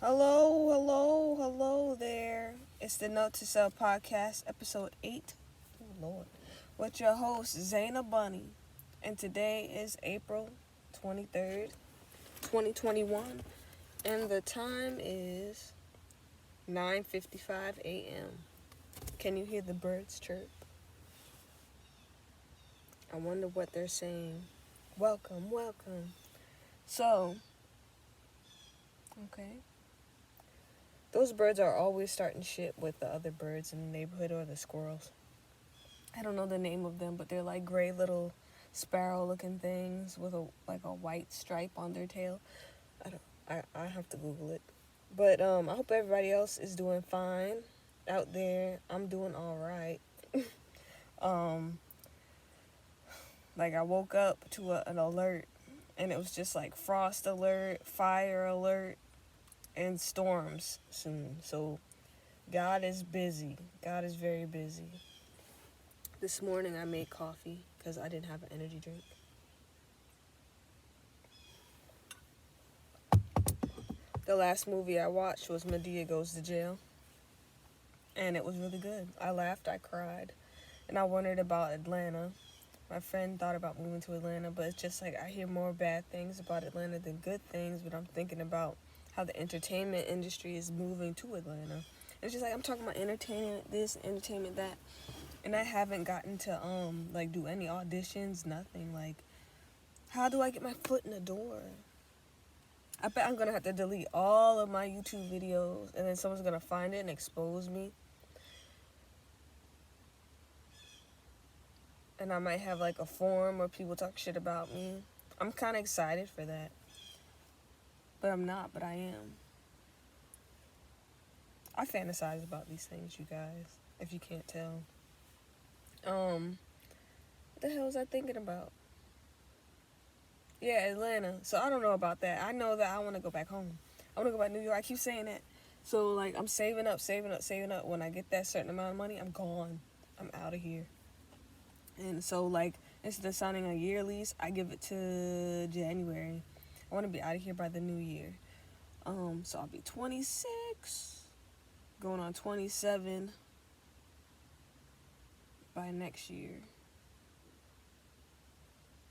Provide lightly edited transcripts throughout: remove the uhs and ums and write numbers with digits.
Hello, hello, hello there. It's the NOTE2SELF podcast, episode 8. Oh, Lord. With your host, Zayna Bunny. And today is April 23rd, 2021. And the time is 9:55 a.m. Can you hear the birds chirp? I wonder what they're saying. Welcome, welcome. So, okay. Those birds are always starting shit with the other birds in the neighborhood or the squirrels. I don't know the name of them, but they're like gray little sparrow-looking things with a white stripe on their tail. I have to Google it. But I hope everybody else is doing fine out there. I'm doing all right. um, like I woke up to an alert, and it was just like frost alert, fire alert, and storms soon. So God is busy. God is very busy. This morning I made coffee because I didn't have an energy drink. The last movie I watched was Medea Goes to Jail. And it was really good. I laughed, I cried. And I wondered about Atlanta. My friend thought about moving to Atlanta, but it's just like I hear more bad things about Atlanta than good things. But I'm thinking about how the entertainment industry is moving to Atlanta. It's just like I'm talking about entertainment this, entertainment that. And I haven't gotten to like do any auditions, nothing. Like, how do I get my foot in the door? I bet I'm gonna have to delete all of my YouTube videos, and then someone's gonna find it and expose me. And I might have like a forum where people talk shit about me. I'm kind of excited for that, but I'm not. But I am. I fantasize about these things, you guys. If you can't tell. What the hell was I thinking about? Yeah, Atlanta. So I don't know about that. I know that I want to go back home. I want to go back to New York. I keep saying that. So like I'm saving up. When I get that certain amount of money, I'm gone. I'm out of here. And so like instead of signing a year lease, I give it to January. I want to be out of here by the new year. So I'll be 26, going on 27 by next year.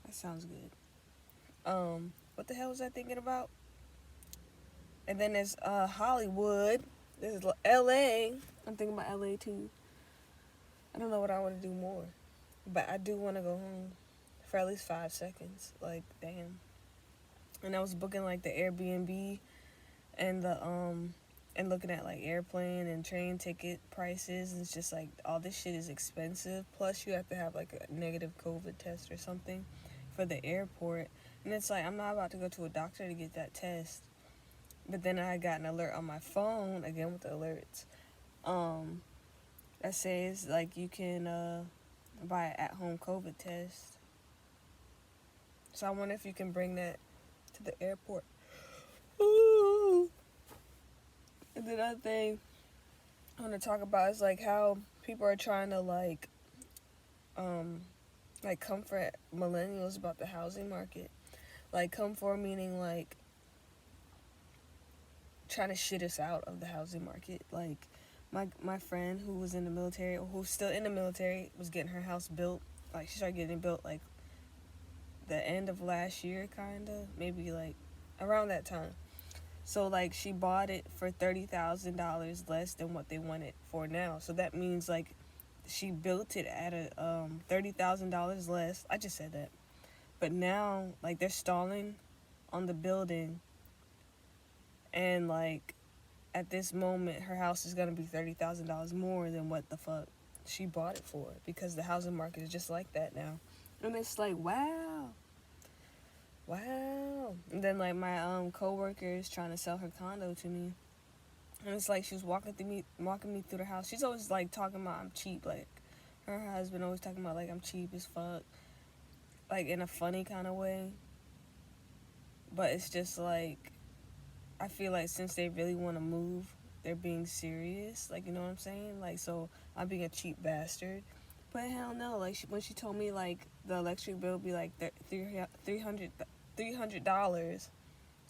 That sounds good. What the hell was I thinking about? And then there's Hollywood. There's LA. I'm thinking about LA too. I don't know what I want to do more. But I do want to go home for at least 5 seconds. Like, damn. And I was booking like the Airbnb and the and looking at like airplane and train ticket prices, and it's just like all this shit is expensive. Plus you have to have like a negative COVID test or something for the airport. And it's like I'm not about to go to a doctor to get that test. But then I got an alert on my phone, again with the alerts, that says like you can buy an at-home COVID test. So I wonder if you can bring that to the airport. Ooh. And the other thing I want to talk about is like how people are trying to like comfort millennials about the housing market. Like comfort meaning like trying to shit us out of the housing market. Like my friend who was in the military, or who's still in the military, was getting her house built. Like she started getting it built like the end of last year, kind of, maybe like around that time. So like she bought it for $30,000 less than what they want it for now. So that means like she built it at a $30,000 less. I just said that, but now like they're stalling on the building, and like at this moment her house is gonna be $30,000 more than what the fuck she bought it for, because the housing market is just like that now. And it's like wow. And then like my coworker is trying to sell her condo to me, and it's like she was walking me through the house. She's always like talking about I'm cheap. Like her husband always talking about like I'm cheap as fuck, like in a funny kind of way. But it's just like I feel like since they really want to move, they're being serious. Like, you know what I'm saying? Like, so I'm being a cheap bastard. But hell no. Like when she told me like the electric bill would be like $300,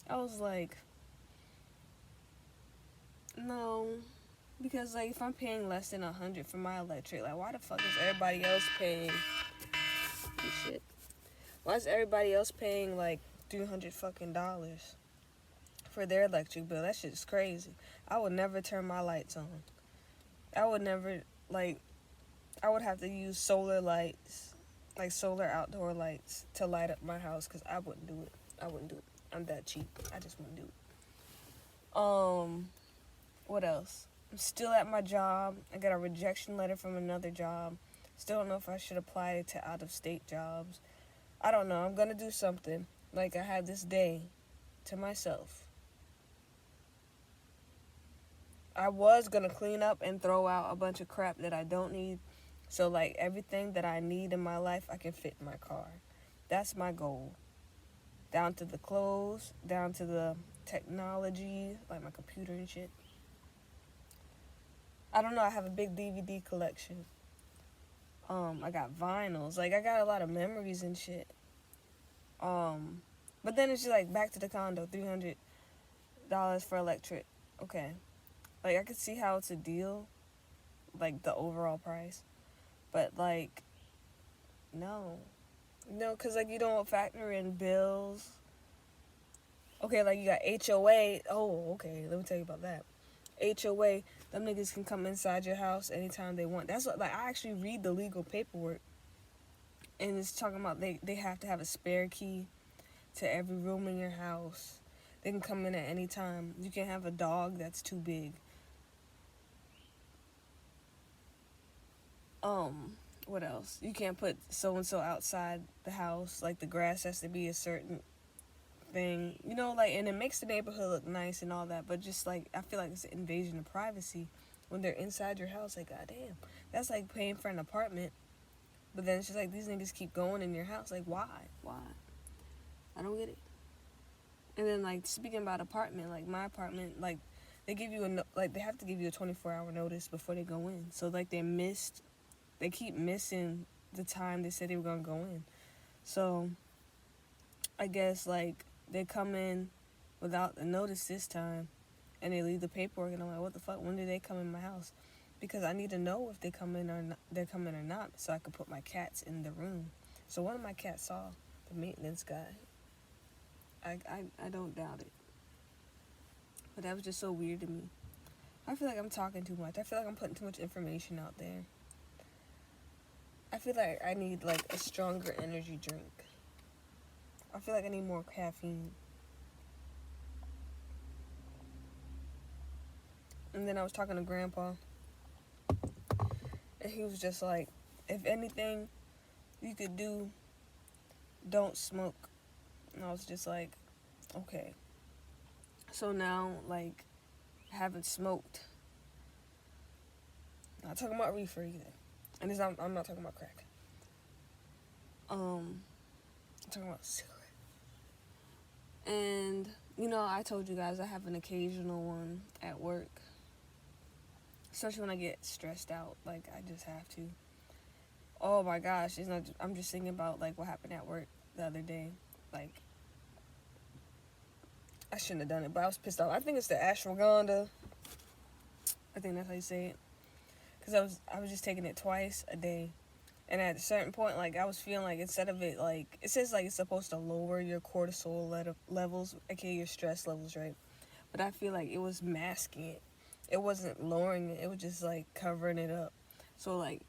I was like, No, because like if I'm paying less than $100 for my electric, like why the fuck is everybody else paying? Shit. Why is everybody else paying like $300 fucking dollars for their electric bill? That shit is crazy. I would never turn my lights on. I would never like. I would have to use solar lights, like solar outdoor lights, to light up my house because I wouldn't do it. I wouldn't do it. I'm that cheap. I just wouldn't do it. What else? I'm still at my job. I got a rejection letter from another job. Still don't know if I should apply to out-of-state jobs. I don't know. I'm gonna do something. Like I had this day to myself. I was gonna clean up and throw out a bunch of crap that I don't need. So like everything that I need in my life, I can fit in my car. That's my goal. Down to the clothes, down to the technology, like my computer and shit. I don't know, I have a big DVD collection. I got vinyls. Like I got a lot of memories and shit. But then it's just like back to the condo, $300 for electric. Okay. Like I could see how it's a deal, like the overall price. But like no. No, cause like you don't factor in bills. Okay, like you got HOA. Oh, okay, let me tell you about that. HOA, them niggas can come inside your house anytime they want. That's what, like, I actually read the legal paperwork. And it's talking about they have to have a spare key to every room in your house. They can come in at any time. You can't have a dog that's too big. What else? You can't put so-and-so outside the house. Like, the grass has to be a certain thing. You know, like, and it makes the neighborhood look nice and all that. But just, like, I feel like it's an invasion of privacy when they're inside your house. Like, goddamn. That's like paying for an apartment. But then it's just like, these niggas keep going in your house. Like, why? Why? I don't get it. And then, like, speaking about apartment, like, my apartment, like, they give you they have to give you a 24-hour notice before they go in. So, like, they keep missing the time they said they were going to go in. So, I guess, like, they come in without the notice this time, and they leave the paperwork, and I'm like, what the fuck? When did they come in my house? Because I need to know if they come in or not, they're coming or not, so I can put my cats in the room. So one of my cats saw the maintenance guy. I don't doubt it. But that was just so weird to me. I feel like I'm talking too much. I feel like I'm putting too much information out there. I feel like I need, like, a stronger energy drink. I feel like I need more caffeine. And then I was talking to Grandpa. And he was just like, if anything you could do, don't smoke. And I was just like, okay. So now, like, I haven't smoked. I'm not talking about reefer either. And I'm not talking about crack. I'm talking about cigarette. And, you know, I told you guys I have an occasional one at work. Especially when I get stressed out. Like, I just have to. Oh my gosh. I'm just thinking about, like, what happened at work the other day. Like, I shouldn't have done it, but I was pissed off. I think it's the ashwagandha. I think that's how you say it. Because I was just taking it twice a day. And at a certain point, like, I was feeling like instead of it, like, it says, like, it's supposed to lower your cortisol levels, aka your stress levels, right? But I feel like it was masking it. It wasn't lowering it. It was just, like, covering it up. So, like,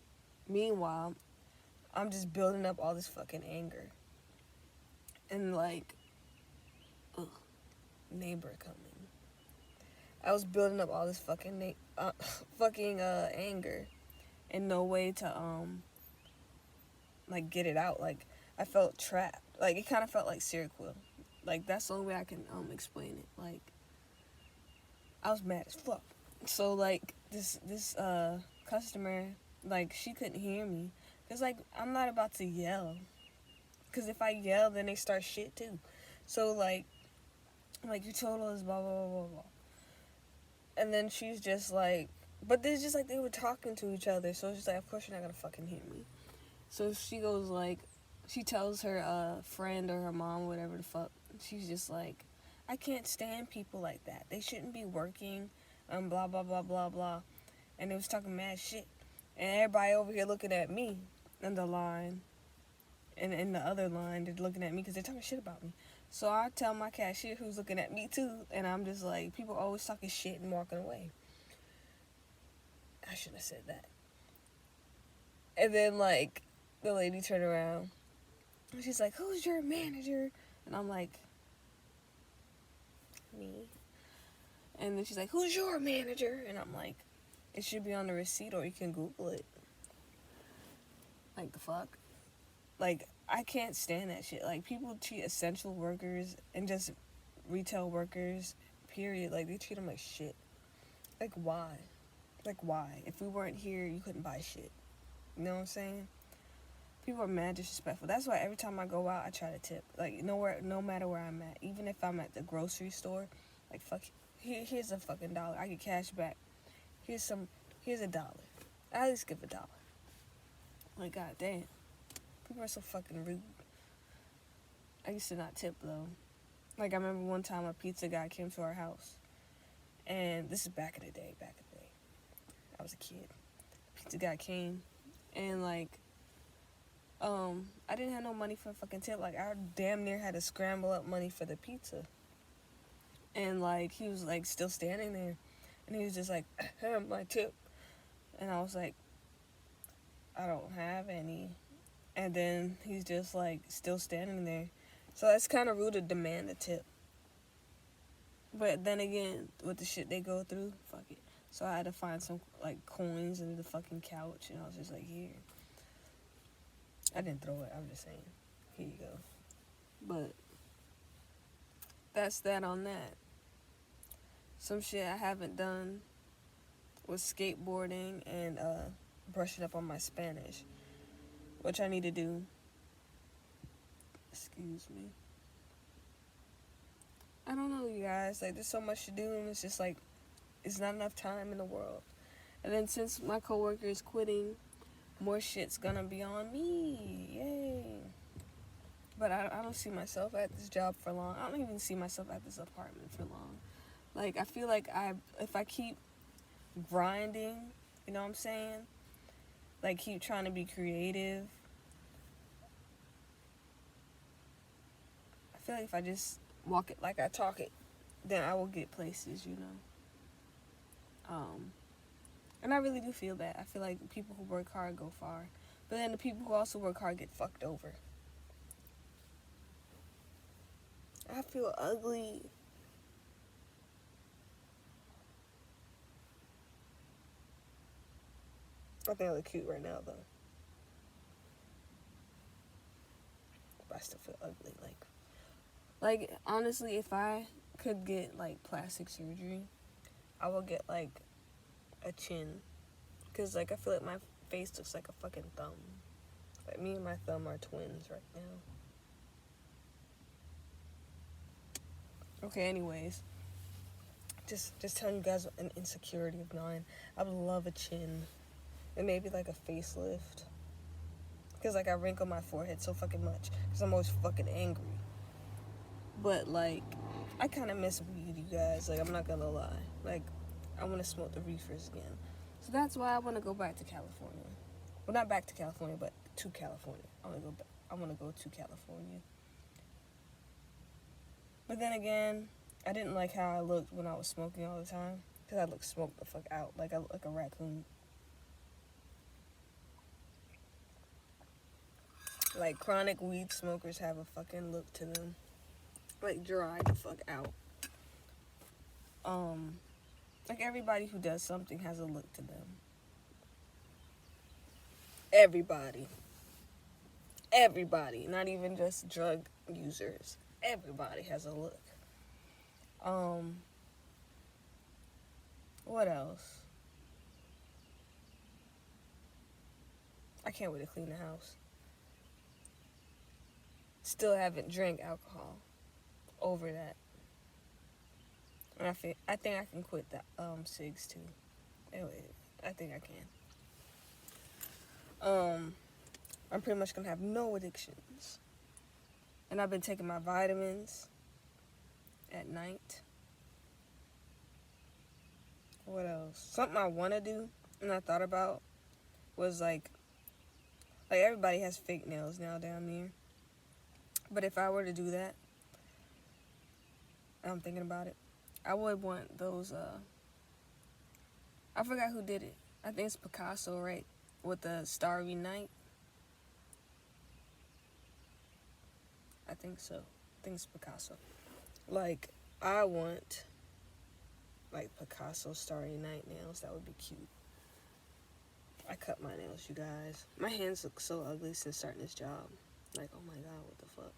meanwhile, I'm just building up all this fucking anger. And, like, neighbor coming. I was building up all this fucking anger and no way to like get it out. Like, I felt trapped. Like, it kind of felt like Seroquel. Like, that's the only way I can explain it. Like, I was mad as fuck. So, like, this customer, like, she couldn't hear me. Cause, like, I'm not about to yell. Cause if I yell, then they start shit too. So, like your total is blah blah blah blah blah. And then she's just like, but it's just like they were talking to each other. So it's just like, of course you're not gonna fucking hear me. So she goes like, she tells her friend or her mom, whatever the fuck. She's just like, I can't stand people like that. They shouldn't be working blah, blah, blah, blah, blah. And they was talking mad shit. And everybody over here looking at me in the line. And in the other line, they're looking at me because they're talking shit about me. So I tell my cashier who's looking at me too. And I'm just like, people always talking shit and walking away. I shouldn't have said that. And then, like, the lady turned around. And she's like, who's your manager? And I'm like, me. And then she's like, who's your manager? And I'm like, it should be on the receipt or you can Google it. Like, the fuck? Like, I can't stand that shit. Like, people treat essential workers and just retail workers, period. Like, they treat them like shit. Like, why? Like, why? If we weren't here, you couldn't buy shit. You know what I'm saying? People are mad disrespectful. That's why every time I go out, I try to tip. Like, no matter where I'm at. Even if I'm at the grocery store, like, fuck, here's a fucking $1. I get cash back. Here's $1. I at least give $1. Like, goddamn. People are so fucking rude. I used to not tip, though. Like, I remember one time a pizza guy came to our house. And this is back in the day. I was a kid. Pizza guy came. And, like, I didn't have no money for a fucking tip. Like, I damn near had to scramble up money for the pizza. And, like, he was, like, still standing there. And he was just like, my tip. And I was like, I don't have any. And then he's just, like, still standing there. So that's kind of rude to demand a tip. But then again, with the shit they go through, fuck it. So I had to find some, like, coins under the fucking couch. And I was just like, here. I didn't throw it. I'm just saying. Here you go. But that's that on that. Some shit I haven't done was skateboarding and brushing up on my Spanish, which I need to do. Excuse me. I don't know, you guys. Like, there's so much to do, and it's just like, it's not enough time in the world. And then since my coworker is quitting, more shit's gonna be on me. Yay. But I don't see myself at this job for long. I don't even see myself at this apartment for long. Like, I feel like if I keep grinding, you know what I'm saying? Like, keep trying to be creative. I feel like if I just walk it like I talk it, then I will get places, you know? And I really do feel that. I feel like people who work hard go far. But then the people who also work hard get fucked over. I feel ugly. I think I look cute right now, though. But I still feel ugly. Like, honestly, if I could get, like, plastic surgery, I would get, like, a chin. Because, like, I feel like my face looks like a fucking thumb. Like, me and my thumb are twins right now. Okay, anyways. Just telling you guys an insecurity of mine. I would love a chin. And maybe, like, a facelift. Because, like, I wrinkle my forehead so fucking much. Because I'm always fucking angry. But, like, I kind of miss weed, you guys. Like, I'm not gonna lie. Like, I want to smoke the reefers again. So that's why I want to go back to California. Well, not back to California, but to California. I want to go to California. But then again, I didn't like how I looked when I was smoking all the time. Because I looked smoked the fuck out. Like, I look like a raccoon. Like, chronic weed smokers have a fucking look to them. Like, dry the fuck out. Like, everybody who does something has a look to them. Everybody. Not even just drug users. Everybody has a look. What else? I can't wait to clean the house. Still haven't drank alcohol. Over that. And I think I can quit the cigs too. Anyway, I think I can. I'm pretty much gonna have no addictions. And I've been taking my vitamins at night. What else? Something I want to do and I thought about was like everybody has fake nails now down there. But if I were to do that, I'm thinking about it, I would want those, I forgot who did it. I think it's Picasso, right? With the Starry Night. I think so. I think it's Picasso. Like, I want, like, Picasso Starry Night nails. That would be cute. I cut my nails, you guys. My hands look so ugly since starting this job. Like, oh my god, what the fuck?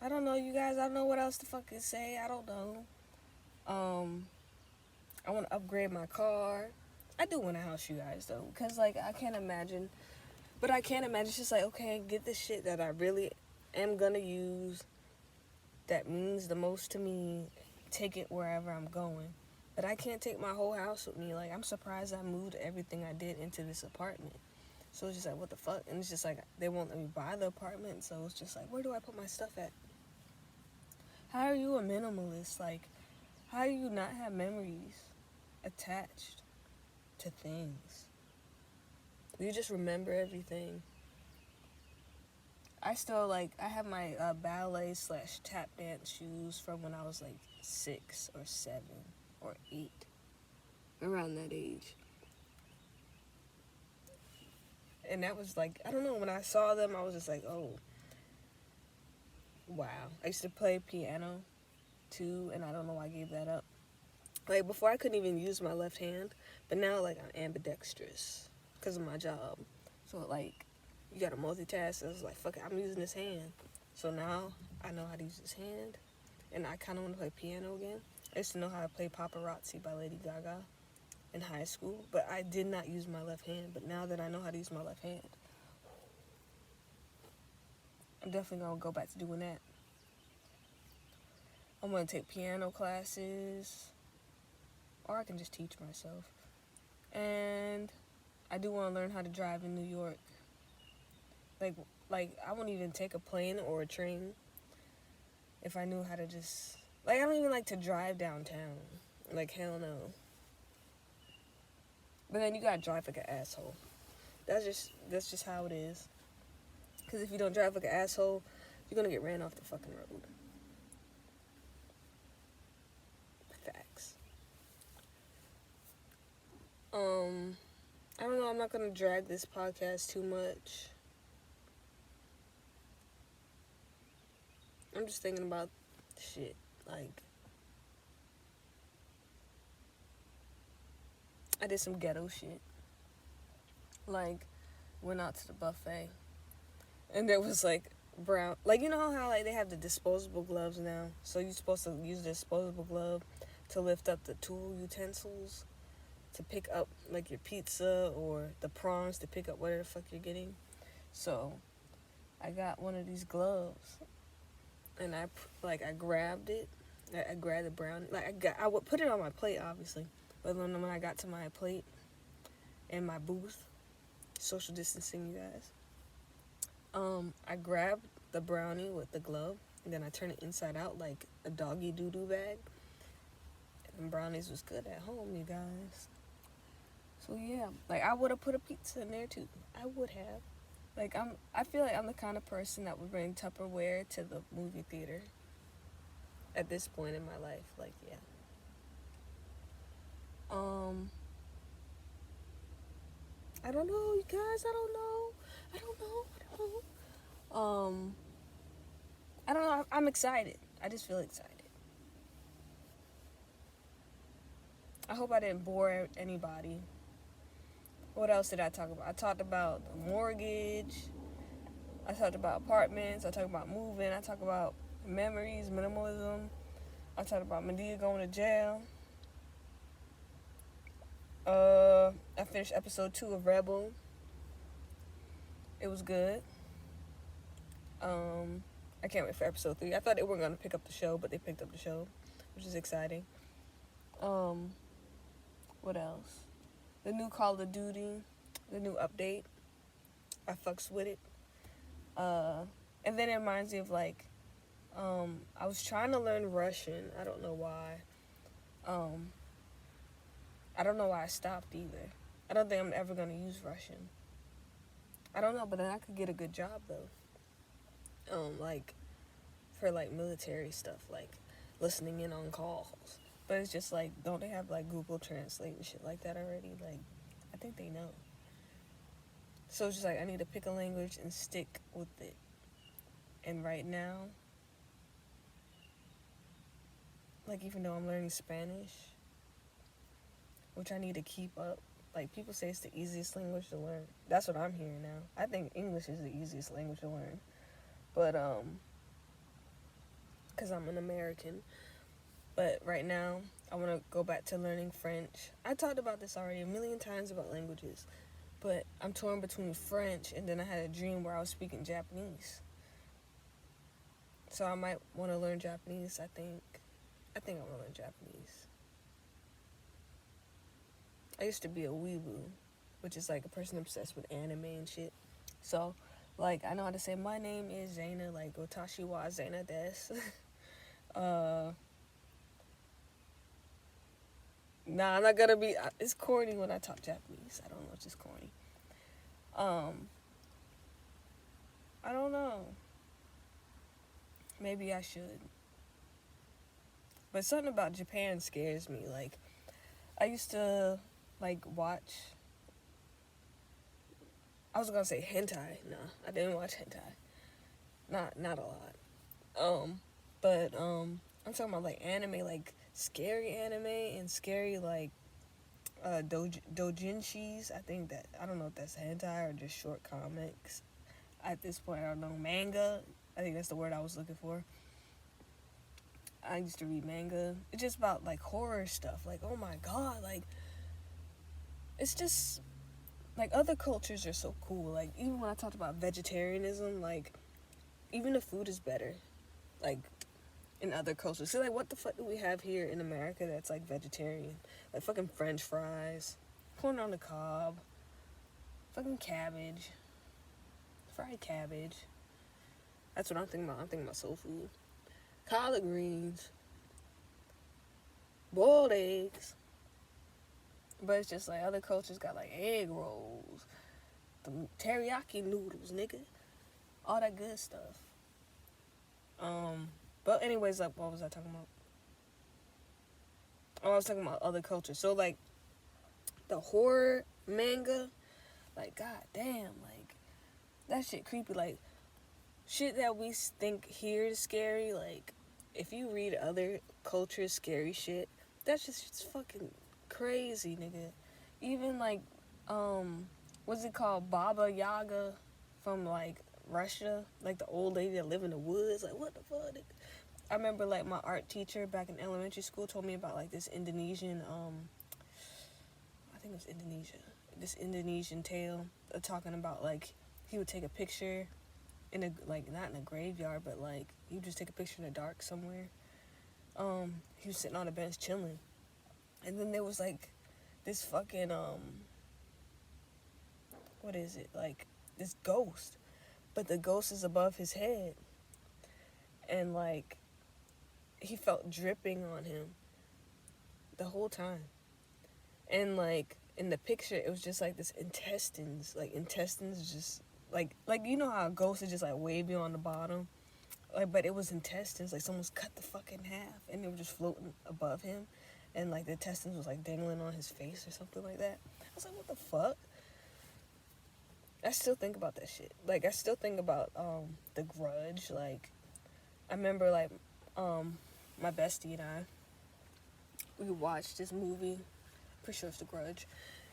I don't know, you guys. I don't know what else to fucking say. I don't know. I want to upgrade my car. I do want a house, you guys, though. Because, like, I can't imagine. But I can't imagine. It's just like, okay, get the shit that I really am going to use. That means the most to me. Take it wherever I'm going. But I can't take my whole house with me. Like, I'm surprised I moved everything I did into this apartment. So it's just like, what the fuck? And it's just like, they won't let me buy the apartment. So it's just like, where do I put my stuff at? How are you a minimalist? Like, how do you not have memories attached to things? You just remember everything. I still, like, I have my ballet / tap dance shoes from when I was like 6 or 7 or 8. Around that age. And that was like, I don't know, when I saw them, I was just like, oh, wow. I used to play piano too, and I don't know why I gave that up. Like, before I couldn't even use my left hand, but now, like, I'm ambidextrous because of my job. So, like, you gotta multitask. So I was like, fuck it, I'm using this hand. So now I know how to use this hand, and I kind of want to play piano again. I used to know how to play Paparazzi by Lady Gaga in high school, but I did not use my left hand. But now that I know how to use my left hand, I'm definitely gonna go back to doing that. I'm gonna take piano classes, or I can just teach myself. And I do want to learn how to drive in New York. Like I wouldn't even take a plane or a train if I knew how to just, like, I don't even like to drive downtown. Like, hell no. But then you gotta drive like an asshole. That's just how it is. Because if you don't drive like an asshole, you're gonna get ran off the fucking road. Facts. I don't know, I'm not gonna drag this podcast too much. I'm just thinking about shit. Like, I did some ghetto shit. Like, went out to the buffet. And there was, like, brown. Like, you know how, like, they have the disposable gloves now? So you're supposed to use the disposable glove to lift up the tool utensils, to pick up, like, your pizza or the prawns, to pick up whatever the fuck you're getting. So I got one of these gloves. And I grabbed it. I grabbed the brownie. Like, I would put it on my plate, obviously. But then when I got to my plate in my booth, social distancing, you guys, I grabbed the brownie with the glove, and then I turned it inside out like a doggy doo-doo bag. And brownies was good at home, you guys. So yeah, like, I would have put a pizza in there too. I would have. Like, I feel like I'm the kind of person that would bring Tupperware to the movie theater at this point in my life. Like, yeah. I don't know, you guys. I don't know. I don't know. I'm excited. I just feel excited. I hope I didn't bore anybody. What else did I talk about? I talked about the mortgage. I talked about apartments. I talked about moving. I talked about memories, minimalism. I talked about Medea going to jail. I finished episode 2 of Rebel. It was good. I can't wait for episode 3. I thought they weren't going to pick up the show, but they picked up the show, which is exciting. What else? The new Call of Duty, the new update. I fucks with it. And then it reminds me of, like, I was trying to learn Russian. I don't know why. Um, I don't know why I stopped either. I don't think I'm ever gonna use Russian. I don't know, but then I could get a good job though. Like for like military stuff, like listening in on calls. But it's just like, don't they have like Google Translate and shit like that already? Like, I think they know. So it's just like I need to pick a language and stick with it. And right now, like even though I'm learning Spanish, which I need to keep up, like people say it's the easiest language to learn. That's what I'm hearing now. I think English is the easiest language to learn. But cuz I'm an American. But right now, I want to go back to learning French. I talked about this already a million times about languages. But I'm torn between French and then I had a dream where I was speaking Japanese. So I might want to learn Japanese, I think. I think I want to learn Japanese. I used to be a weeboo, which is like a person obsessed with anime and shit. So, like, I know how to say my name is Zayna, like, Otashi wa Zayna desu. Nah, I'm not gonna be. It's corny when I talk Japanese. I don't know, it's just corny. I don't know. Maybe I should. But something about Japan scares me. Like, I used to, like, watch. I was gonna say hentai. Nah, I didn't watch hentai. Not a lot. I'm talking about like anime, like scary anime and scary like doujinshis. I don't know if that's hentai or just short comics. At this point, I don't know, manga. I think that's the word I was looking for. I used to read manga. It's just about like horror stuff. Like, oh my god, like it's just like other cultures are so cool. Like even when I talked about vegetarianism, like even the food is better. Like in other cultures. So like what the fuck do we have here in America that's like vegetarian? Like fucking French fries, corn on the cob, fucking cabbage, fried cabbage. That's what I'm thinking about. I'm thinking about soul food. Collard greens, boiled eggs. But it's just like other cultures got like egg rolls, the teriyaki noodles, nigga. All that good stuff. But anyways, like what was I talking about? Oh, I was talking about other cultures. So like the horror manga, like goddamn, like that shit creepy. Like shit that we think here is scary. Like if you read other cultures' scary shit, that's just fucking crazy, nigga. Even like what's it called, Baba Yaga from like Russia, like the old lady that live in the woods. Like what the fuck? Nigga? I remember like my art teacher back in elementary school told me about like this Indonesian I think it was Indonesia. This Indonesian tale talking about like he would take a picture in a like not in a graveyard, but like he would just take a picture in the dark somewhere. He was sitting on a bench chilling, and then there was like this fucking what is it, like this ghost, but the ghost is above his head, and like he felt dripping on him the whole time. And like in the picture it was just like this intestines just like you know how a ghost is just like wavy on the bottom, like, but it was intestines, like someone's cut the fucking half and they were just floating above him, and like the intestines was like dangling on his face or something like that. I was like, what the fuck? I still think about that shit. Like I still think about The Grudge. Like I remember like my bestie and I, we watched this movie, pretty sure it's The Grudge.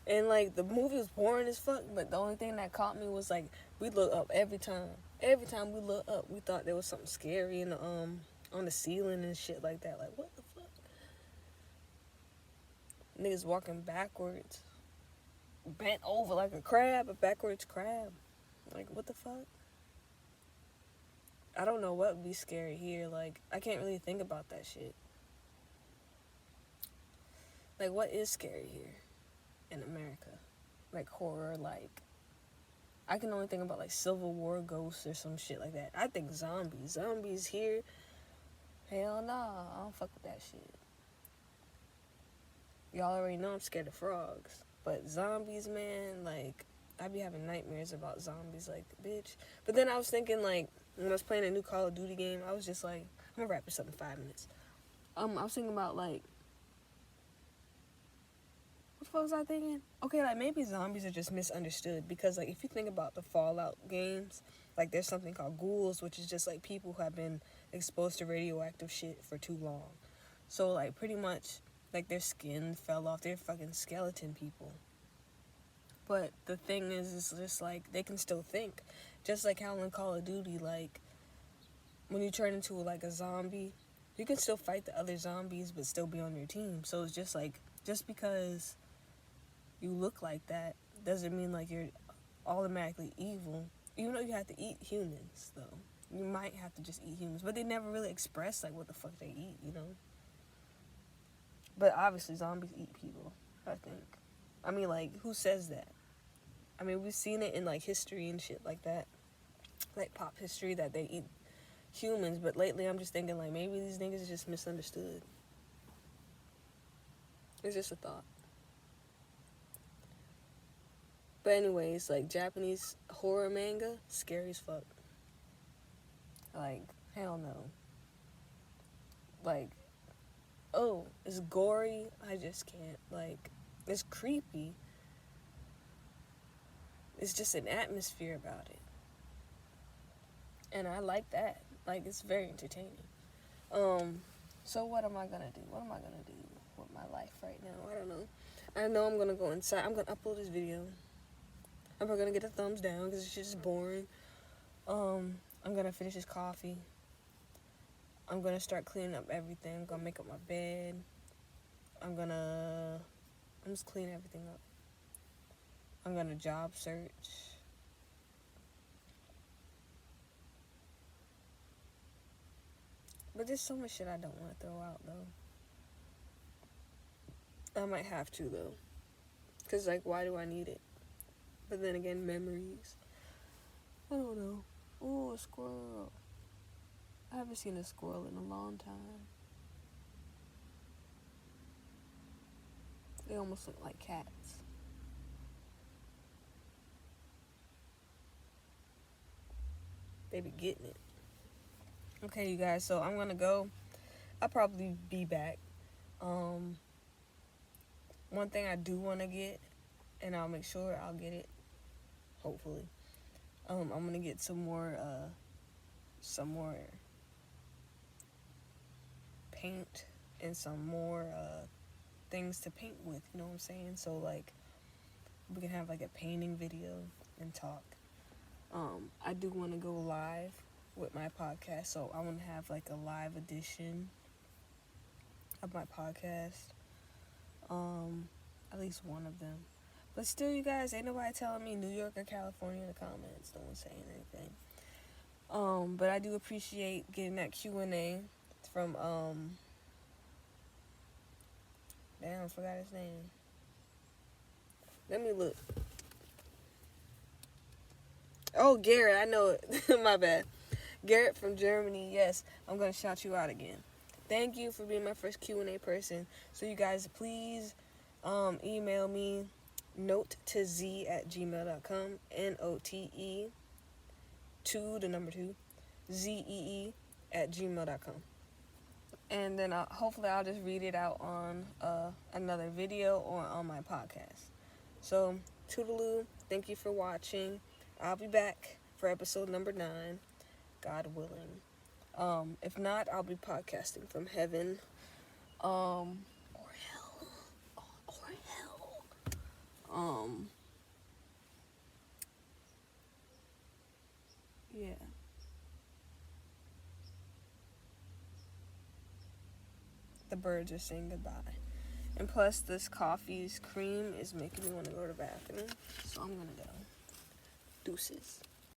And like the movie was boring as fuck, but the only thing that caught me was like we looked up every time. Every time we looked up, we thought there was something scary in the on the ceiling and shit like that. Like what the fuck? Niggas walking backwards, bent over like a crab, a backwards crab. Like what the fuck? I don't know what would be scary here. Like I can't really think about that shit. Like what is scary here in America? Like horror, like I can only think about like Civil War ghosts or some shit like that. I think zombies here, Hell nah, I don't fuck with that shit. Y'all already know I'm scared of frogs. But zombies, man, like, I be having nightmares about zombies, like, bitch. But then I was thinking, like, when I was playing a new Call of Duty game, I was just like, I'm gonna wrap this up in 5 minutes. I was thinking about, like, what the fuck was I thinking? Okay, like, maybe zombies are just misunderstood. Because, like, if you think about the Fallout games, like, there's something called ghouls, which is just, like, people who have been exposed to radioactive shit for too long. So, like, pretty much, like, their skin fell off. They're fucking skeleton people. But the thing is just, like, they can still think. Just like how in Call of Duty, like, when you turn into, like, a zombie, you can still fight the other zombies but still be on your team. So it's just, like, just because you look like that doesn't mean, like, you're automatically evil. Even though you have to eat humans, though. You might have to just eat humans. But they never really express, like, what the fuck they eat, you know? But obviously zombies eat people, I think. I mean, like, who says that? I mean, we've seen it in, like, history and shit like that. Like, pop history, that they eat humans. But lately, I'm just thinking, like, maybe these niggas are just misunderstood. It's just a thought. But anyways, like, Japanese horror manga, scary as fuck. Like, hell no. Like, oh, it's gory. I just can't. Like, it's creepy. It's just an atmosphere about it. And I like that. Like, it's very entertaining. So what am I gonna do? What am I gonna do with my life right now? I don't know. I know I'm gonna go inside. I'm gonna upload this video. I'm probably gonna get a thumbs down because it's just boring. I'm gonna finish this coffee. I'm gonna start cleaning up everything. I'm gonna make up my bed. I'm just clean everything up. I'm gonna job search. But there's so much shit I don't want to throw out, though. I might have to, though. Because, like, why do I need it? But then again, memories. I don't know. Oh, a squirrel. I haven't seen a squirrel in a long time. They almost look like cats. They be getting it. Okay, you guys, so I'm gonna go. I'll probably be back. One thing I do want to get, and I'll make sure I'll get it, hopefully. I'm gonna get some more paint and some more things to paint with, you know what I'm saying? So, like, we can have, like, a painting video and talk. I do want to go live with my podcast, so I want to have, like, a live edition of my podcast. At least one of them. But still, you guys, ain't nobody telling me New York or California in the comments. No one's saying anything. But I do appreciate getting that Q&A from, damn, I forgot his name. Let me look. Oh, Garrett, I know it. My bad. Garrett from Germany, yes. I'm going to shout you out again. Thank you for being my first Q&A person. So you guys, please email me NOTE2SELF@gmail.com. NOTE 2 ZEE@gmail.com. And then hopefully I'll just read it out on another video or on my podcast. So, toodaloo, thank you for watching. I'll be back for episode number 9, God willing. If not, I'll be podcasting from heaven, or hell, yeah. The birds are saying goodbye. And plus, this coffee's cream is making me want to go to the bathroom. So I'm gonna go. Deuces.